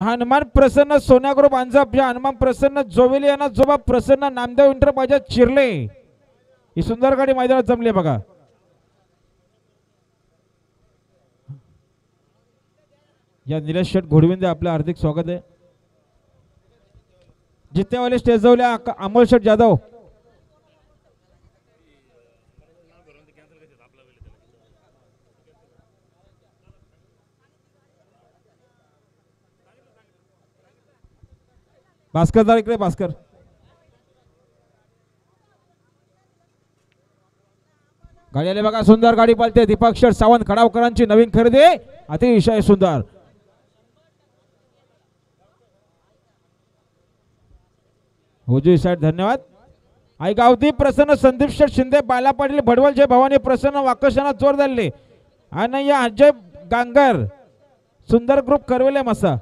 हनुमान प्रसन्न सोन्या ग्रुप अंजाब या हनुमान प्रसन्न जोवेली यांना जोबा प्रसन्न नामदेव इंटरप्राइजेस चिरले ही सुंदर गाडी मैदानात जमली बघा। या निलेश शेठ घोडविंदे आपलं हार्दिक स्वागत आहे। जितेवाले स्टेज जवळ अमोल शेठ जाधव भास्कर दार इकडे भास्कर गाडी आले बघा। सुंदर गाडी पालते दीपक शेठ सावंत खडावकरांची नवीन खरेदी अतिशय सुंदर। हुजू साहेब धन्यवाद। आई गावती प्रसन्न संदीप शेठ शिंदे बाला पाटील भडवल जय भवानी प्रसन्न वाकशाना जोर धरले आणि या अजय गांगर सुंदर ग्रुप करवेले मसा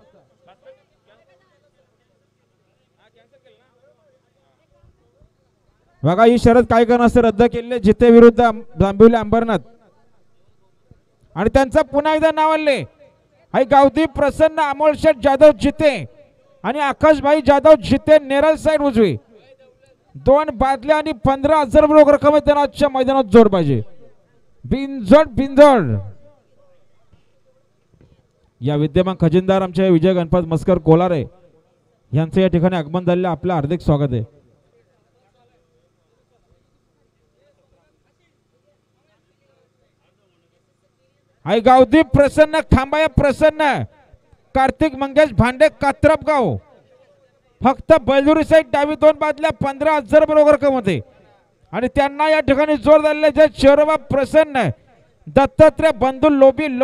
बघा। ही शरद काय करणार रद्द केले जिते विरुद्ध जांभिवली अंबरनाथ आणि त्यांचा पुन्हा एकदा नाव आले आई गावती प्रसन्न अमोल शेठ जाधव जिते आणि आकाशभाई जाधव जिते नेरळ साइड उजवी 2 बादल्या आणि 15,000 रुपये रक्कम त्यांना आजच्या मैदानात जोर पाहिजे। बिनजोड बिनजोड या विद्यमान खजिनदार आमचे विजय गणपत मस्कर कोलारे यांचे या ठिकाणी आगमन झालेले आपलं हार्दिक स्वागत आहे। आई गावदी प्रसन्न खांबाया प्रसन्न कार्तिक मंगेश भांडे कात्रपगाव फक्त बैलुरी साइड डावी 2 बादल्या 15,000 रुपये रक्कम होते आणि त्यांना या ठिकाणी जोर झालेले जे चेरोबा प्रसन्न दत्तात्रय बंधू लोबी